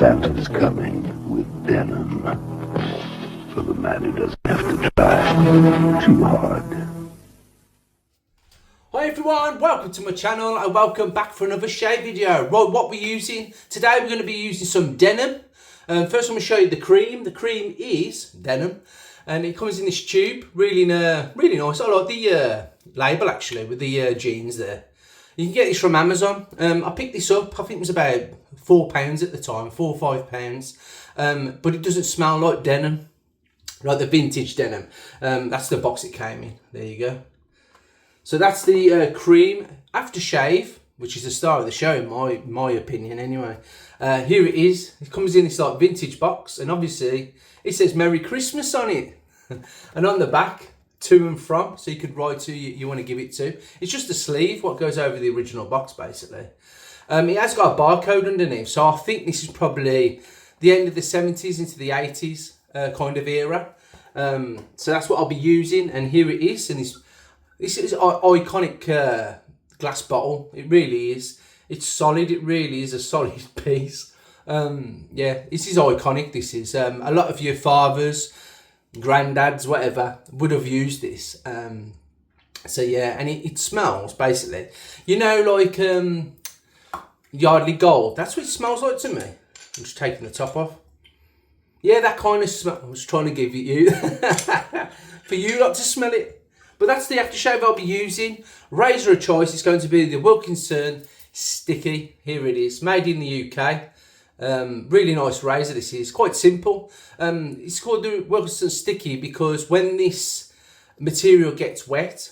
Santa's coming with denim for the man who doesn't have to try too hard. Hi everyone, welcome to my channel and welcome back for another shave video. Right, what we're using today, we're going to be using some denim. First I'm going to show you the cream. The cream is denim and it comes in this tube, really nice. I like the label actually with the jeans there. You can get this from Amazon. I picked this up, I think it was about £4 at the time, £4 or £5. But it doesn't smell like denim, like the vintage denim. That's the box it came in, there you go. So that's the cream aftershave, which is the star of the show in my opinion anyway. Here it is. It comes in this like vintage box and obviously it says Merry Christmas on it. And on the back, to and from, so you could write who you want to give it to. It's just a sleeve, what goes over the original box basically. It has got a barcode underneath, so I think this is probably the end of the 70s into the 80s kind of era. So that's what I'll be using, and here it is. And this is an iconic glass bottle. It really is. It's solid. It really is a solid piece. Yeah, this is iconic. This is a lot of your fathers, granddads, whatever, would have used this. So yeah, and it smells basically, you know, like Yardley Gold. That's what it smells like to me. I'm just taking the top off. Yeah, that kind of smell. I was trying to give it you for you not to smell it. But that's the aftershave I'll be using. Razor of choice is going to be the Wilkinson Sticky. Here it is, made in the UK. Really nice razor this is, quite simple. It's called the Wilkinson Sticky because when this material gets wet,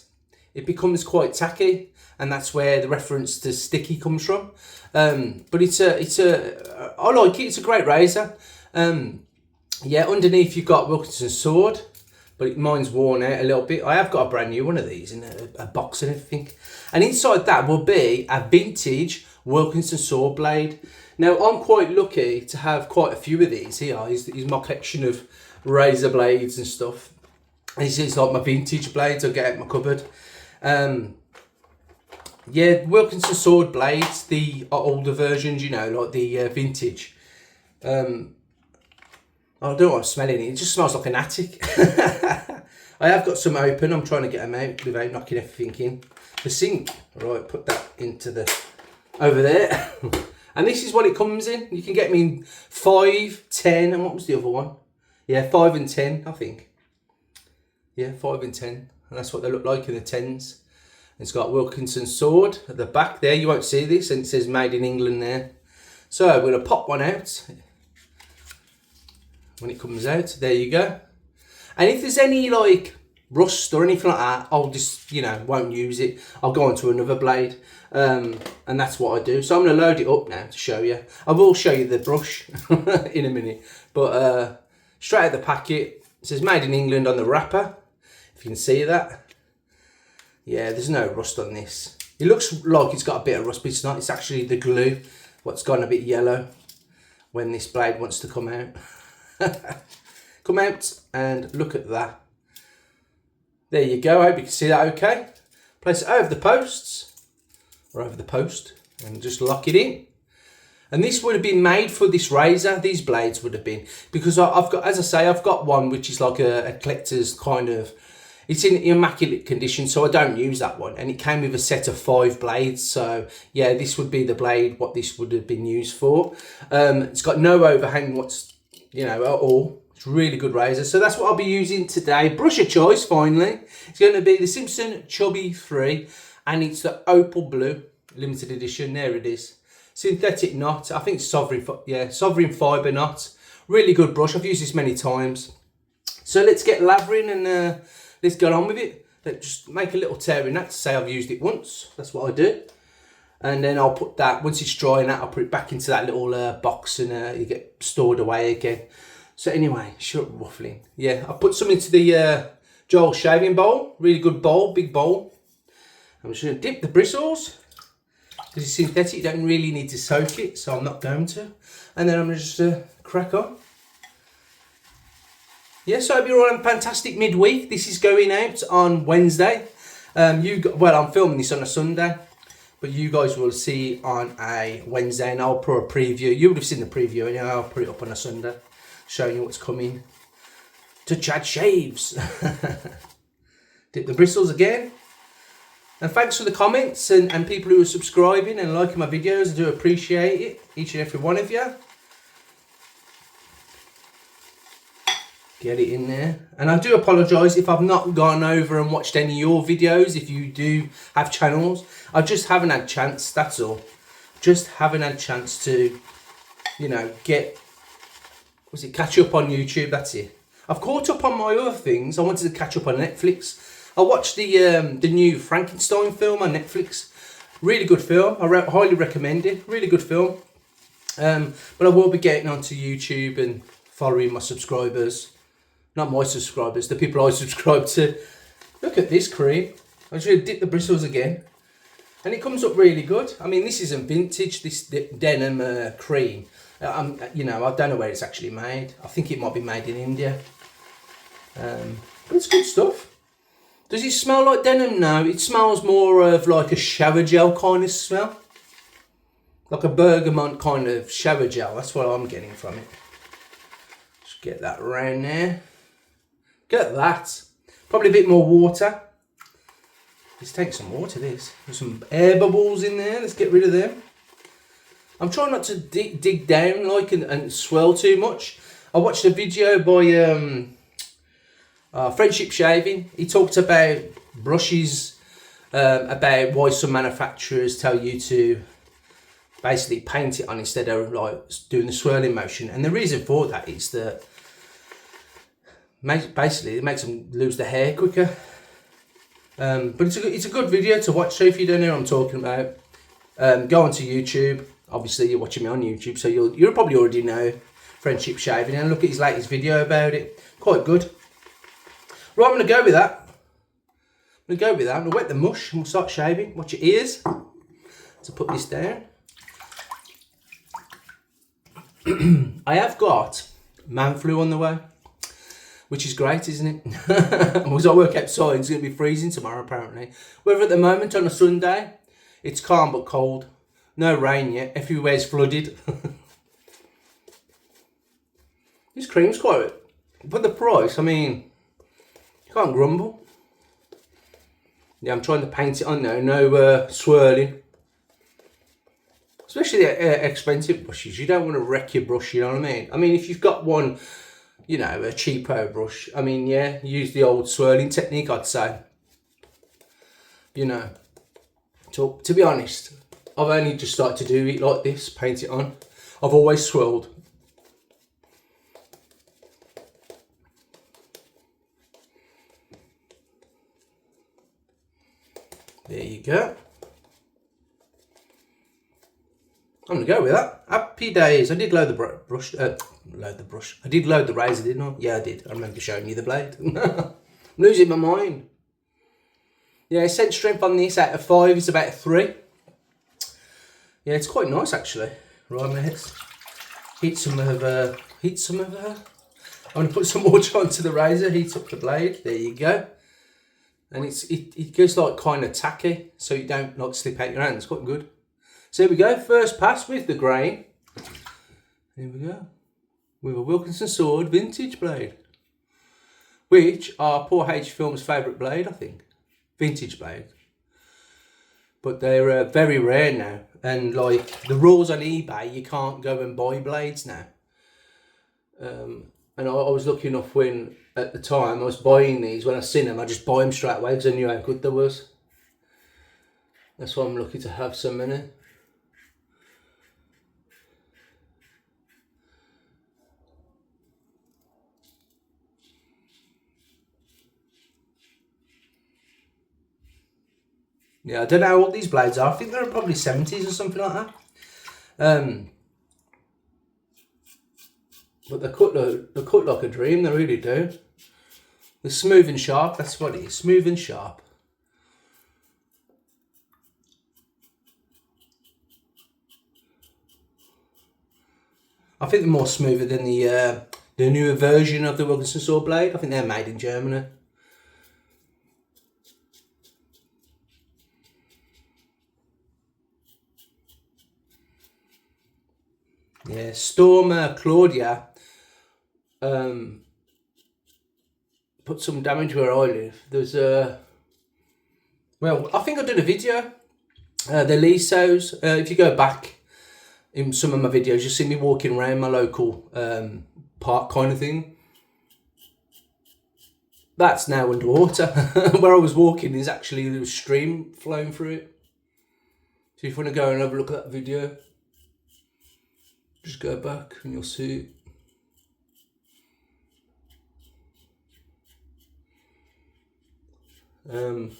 it becomes quite tacky, and that's where the reference to sticky comes from. But I like it, it's a great razor. Yeah, underneath you've got Wilkinson Sword, but mine's worn out a little bit. I have got a brand new one of these in a box and everything. And inside that will be a vintage Wilkinson Sword blade. Now, I'm quite lucky to have quite a few of these here. Here's my collection of razor blades and stuff. This is like my vintage blades I get out of my cupboard. Yeah, Wilkinson Sword blades, the older versions, you know, like the vintage. I don't know what I'm smelling. It just smells like an attic. I have got some open. I'm trying to get them out without knocking everything in. The sink, right, put that into the, over there. And this is what it comes in. You can get me in 5, 10, and what was the other one? Yeah, 5 and 10, I think. Yeah, 5 and 10. And that's what they look like in the 10s. It's got Wilkinson Sword at the back there. You won't see this, and it says made in England there. So we're going to pop one out. When it comes out, there you go. And if there's any like rust or anything like that, I'll just, you know, won't use it. I'll go on to another blade. And that's what I do. So I'm going to load it up now to show you. I will show you the brush in a minute. But straight out the packet, it says made in England on the wrapper. If you can see that. Yeah, there's no rust on this. It looks like it's got a bit of rust, but it's not. It's actually the glue, what's gone a bit yellow when this blade wants to come out. Come out and look at that. There you go. I hope you can see that okay. Place it over the posts. Or over the post, and just lock it in. And this would have been made for this razor. These blades would have been, because I've got, as I say, I've got one which is like a collector's kind of, it's in immaculate condition, so I don't use that one. And it came with a set of 5 blades, so yeah, this would be the blade what this would have been used for. It's got no overhang, you know, at all. It's a really good razor. So that's what I'll be using today. Brush of choice, finally. It's going to be the Simpson Chubby 3. And it's the Opal Blue limited edition. There it is. Synthetic knot. I think it's sovereign fibre knot. Really good brush. I've used this many times. So let's get lathering and let's get on with it. Let's just make a little tear in that to say I've used it once. That's what I do. And then I'll put that, once it's dry and that, I'll put it back into that little box and you get stored away again. So anyway, shut up waffling. Yeah, I put some into the Joel shaving bowl. Really good bowl, big bowl. I'm just going to dip the bristles, because it's synthetic, you don't really need to soak it, so I'm not going to. And then I'm going to just crack on. Yeah, so I hope you're all having a fantastic midweek. This is going out on Wednesday. Well, I'm filming this on a Sunday, but you guys will see on a Wednesday, and I'll put a preview. You would have seen the preview, and I'll put it up on a Sunday, showing you what's coming to Chad Shaves. Dip the bristles again. And thanks for the comments and people who are subscribing and liking my videos. I do appreciate it, each and every one of you. Get it in there. And I do apologise if I've not gone over and watched any of your videos, if you do have channels. I just haven't had a chance, that's all. Just haven't had a chance to, you know, catch up on YouTube, that's it. I've caught up on my other things. I wanted to catch up on Netflix. I watched the new Frankenstein film on Netflix. Really good film. I highly recommend it. Really good film. But I will be getting onto YouTube and following my subscribers. Not my subscribers, the people I subscribe to. Look at this cream. I'm just going to dip the bristles again. And it comes up really good. I mean, this isn't vintage, this denim cream. You know, I don't know where it's actually made. I think it might be made in India. But it's good stuff. Does it smell like denim? No, it smells more of like a shower gel kind of smell. Like a bergamot kind of shower gel. That's what I'm getting from it. Just get that around there. Get that. Probably a bit more water. Let's take some water, this. There's some air bubbles in there. Let's get rid of them. I'm trying not to dig down like and swirl too much. I watched a video by Friendship Shaving. He talked about brushes, about why some manufacturers tell you to basically paint it on instead of like doing the swirling motion. And the reason for that is that basically it makes them lose the hair quicker. But it's a good video to watch. So if you don't know what I'm talking about, go onto YouTube. Obviously you're watching me on YouTube, so you'll probably already know Friendship Shaving, and look at his latest video about it. Quite good. Right, I'm going to go with that. I'm going to wet the mush and we'll start shaving. Watch your ears. So put this down. I have got man flu on the way, which is great, isn't it? As I work outside, it's going to be freezing tomorrow apparently. Weather at the moment on a Sunday, it's calm but cold. No rain yet. Everywhere's flooded. This cream's quite... For the price, I mean... You can't grumble. Yeah, I'm trying to paint it on now. No swirling. Especially the expensive brushes. You don't want to wreck your brush, you know what I mean? If you've got one, you know, a cheapo brush, I mean, yeah, use the old swirling technique, I'd say. You know. So, to be honest, I've only just started to do it like this, paint it on. I've always swirled. There you go. I'm going to go with that. Happy days. I did load the brush. I did load the razor, didn't I? Yeah, I did. I remember showing you the blade. I'm losing my mind. Yeah, scent strength on this out of 5 is about 3. Yeah, it's quite nice actually. Right, let's heat some of her. I'm going to put some water onto the razor, heat up the blade. There you go. And it goes like kind of tacky, so you don't like slip out your hand. It's quite good. So here we go, first pass with the grain. Here we go. With a Wilkinson sword vintage blade. Which are poor H Film's favourite blade, I think. Vintage blade. But they're very rare now. And like the rules on eBay, you can't go and buy blades now. And I was lucky enough when, at the time, I was buying these. When I seen them, I just buy them straight away because I knew how good they was. That's why I'm lucky to have so many. Yeah, I don't know how old these blades are. I think they're probably 70s or something like that. But they cut like a dream, they really do. They're smooth and sharp, that's what it is, smooth and sharp. I think they're more smoother than the newer version of the Wilkinson saw blade. I think they're made in Germany. Yeah, Storm Claudia put some damage where I live. There's well, I think I did a video. The Lisos. If you go back in some of my videos, you'll see me walking around my local park kind of thing. That's now underwater. Where I was walking is actually a stream flowing through it. So if you want to go and have a look at that video, just go back and you'll see it.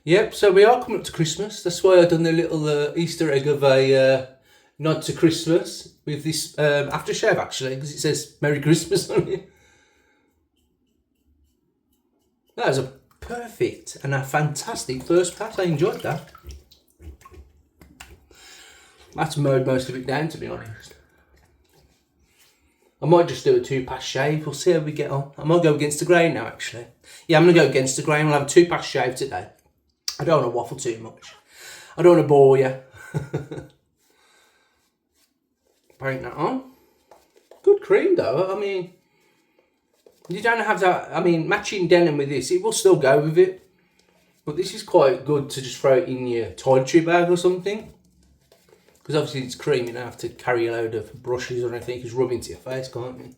Yep, so we are coming up to Christmas. That's why I've done the little Easter egg of a nod to Christmas with this aftershave, actually, because it says Merry Christmas on it. That was a perfect and a fantastic first pass. I enjoyed that. That's mowed most of it down, to be honest. I might just do a 2-pass shave. We'll see how we get on. I might go against the grain now, actually. Yeah, I'm going to go against the grain. We'll have a 2-pass shave today. I don't want to waffle too much. I don't want to bore you. Paint that on. Good cream, though. I mean, you don't have that. I mean, matching denim with this, it will still go with it. But this is quite good to just throw it in your toiletry bag or something. Because obviously it's cream, you don't have to carry a load of brushes or anything. You just rub into your face, can't you?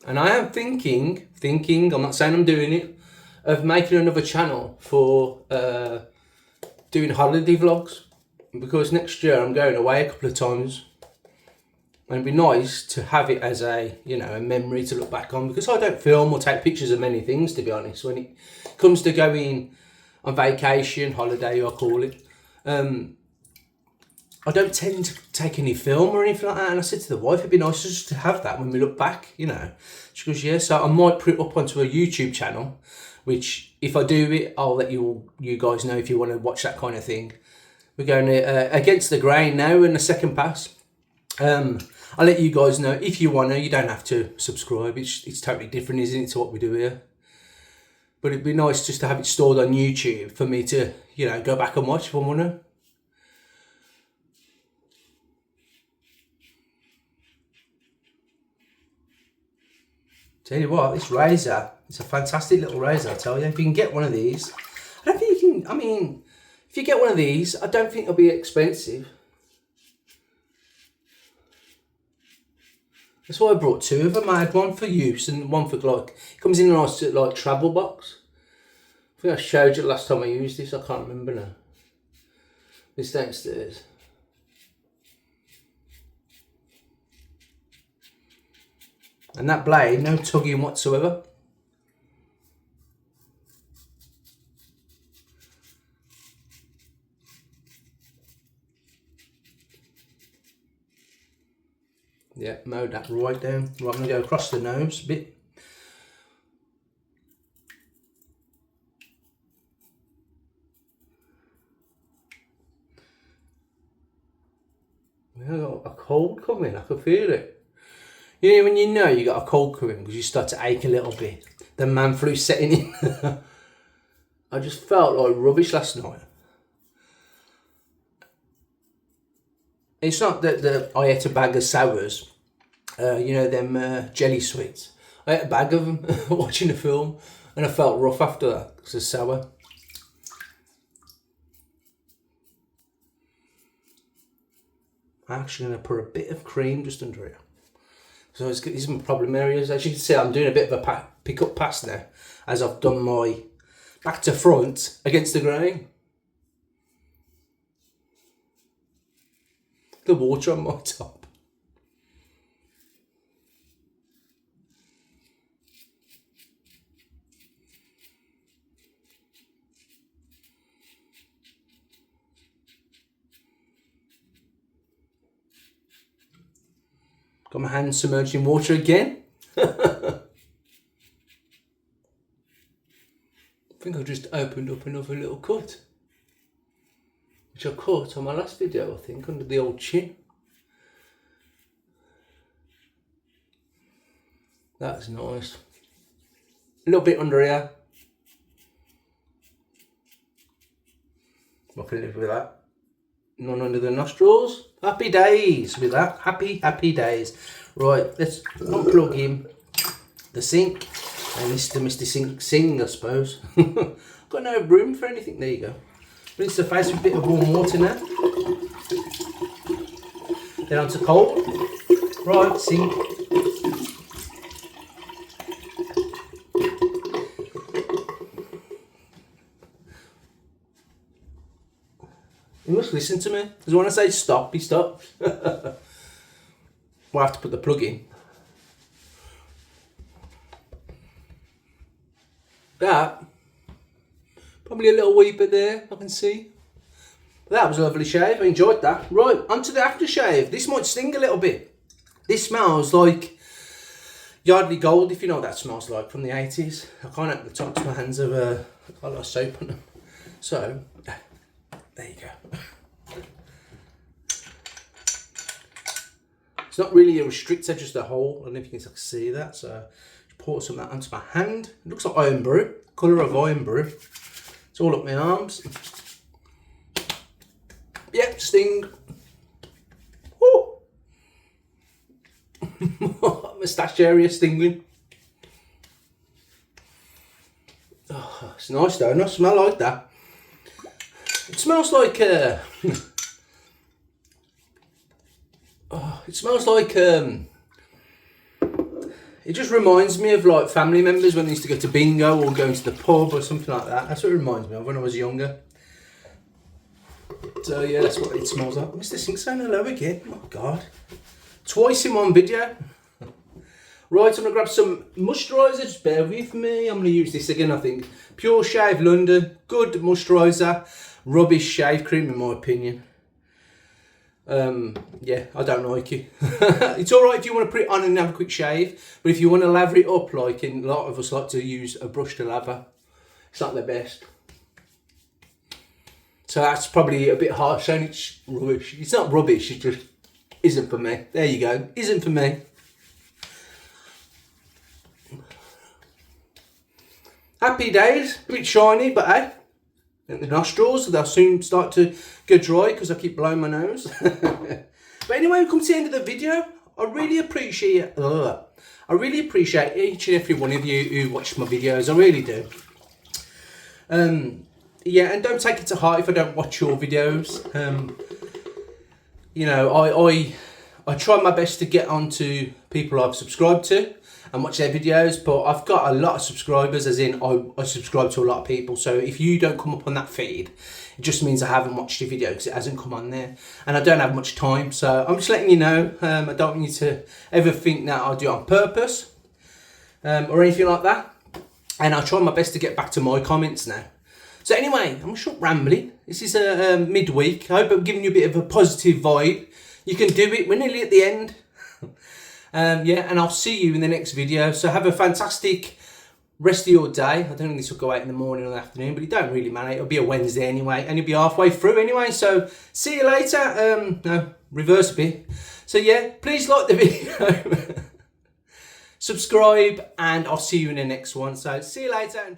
And I am thinking, I'm not saying I'm doing it, of making another channel for doing holiday vlogs. Because next year I'm going away a couple of times. And it'd be nice to have it as a, you know, a memory to look back on. Because I don't film or take pictures of many things, to be honest. When it comes to going on vacation, holiday I call it, I don't tend to take any film or anything like that. And I said to the wife, it'd be nice just to have that when we look back, you know. She goes, yeah, so I might put it up onto a YouTube channel, which if I do it, I'll let you guys know if you want to watch that kind of thing. We're going against the grain now in the second pass. I'll let you guys know if you want to. You don't have to subscribe. It's totally different, isn't it, to what we do here. But it'd be nice just to have it stored on YouTube for me to, you know, go back and watch if I want to. Tell you what, this razor, it's a fantastic little razor, I tell you. If you can get one of these, I don't think you can, I mean, if you get one of these, I don't think it'll be expensive. That's why I brought 2 of them. I had one for use and one for, like, it comes in a nice, like, travel box. I think I showed you last time I used this, I can't remember now. It's downstairs. And that blade, no tugging whatsoever. Yeah, mowed that right down. Right, I'm going to go across the nose a bit. I got a cold coming, I can feel it. You know when you know you got a cold coming because you start to ache a little bit. The man flu setting in. I just felt like rubbish last night. It's not that I ate a bag of sours, you know, them jelly sweets. I ate a bag of them watching the film and I felt rough after that because it's sour. I'm actually going to put a bit of cream just under here. So these are my problem areas. As you can see, I'm doing a bit of a pick-up pass now as I've done my back to front against the grain. The water on my top. Got my hands submerged in water again. I think I just opened up another little cut, which I caught on my last video, I think, under the old chin. That's nice. A little bit under here. I can live with that. None under the nostrils. Happy days with that. Happy days. Right, let's unplug him. The sink. And Mr. Sing, I suppose. Got no room for anything. There you go. Rinse the face with a bit of warm water now. Then onto cold. Right, sink. He must listen to me, because when I say stop, he stops. We'll have to put the plug in. That, probably a little wee bit there, I can see. That was a lovely shave, I enjoyed that. Right, onto the aftershave. This might sting a little bit. This smells like Yardley Gold, if you know what that smells like, from the 80s. I can't open the tops of my hands of a lot of soap on them. So, there you go. It's not really a restrictor, just a hole. I don't know if you can see that. So, just pour some of that onto my hand. It looks like iron brew, colour of iron brew. It's all up my arms. Yep, sting. Woo! Moustache area stinging. Oh, it's nice though. Not smell like that. It smells like it smells like it just reminds me of like family members when they used to go to bingo or going to the pub or something like that. That's what it reminds me of when I was younger. So yeah, that's what it smells like. Mr. Simpson, hello again. Oh God, twice in one video. Right, I'm gonna grab some moisturiser. Just bear with me. I'm gonna use this again. I think Pure Shave London, good moisturiser. Rubbish shave cream in my opinion. Yeah, I don't like it. It's alright if you want to put it on and have a quick shave, but if you want to lather it up, like a lot of us like to use a brush to lather, it's not the best. So that's probably a bit harsh saying it's rubbish. It's not rubbish, it just isn't for me. There you go, isn't for me. Happy days, a bit shiny, but hey. And the nostrils, they'll soon start to go dry because I keep blowing my nose. But anyway, we've come to the end of the video. I really appreciate each and every one of you who watch my videos. I really do. Yeah, and don't take it to heart if I don't watch your videos. You know, I try my best to get onto people I've subscribed to and watch their videos, but I've got a lot of subscribers, as in I subscribe to a lot of people. So if you don't come up on that feed, it just means I haven't watched your video because it hasn't come on there, and I don't have much time. So I'm just letting you know. I don't want you to ever think that I do it on purpose or anything like that. And I'll try my best to get back to my comments now. So anyway, I'm short rambling. This is a midweek. I hope I'm giving you a bit of a positive vibe. You can do it. We're nearly at the end. Yeah, and I'll see you in the next video. So have a fantastic rest of your day. I don't think this will go out in the morning or the afternoon, but it don't really matter. It'll be a Wednesday anyway, and you'll be halfway through anyway. So see you later. No, reverse a bit. So yeah, please like the video, subscribe, and I'll see you in the next one. So see you later.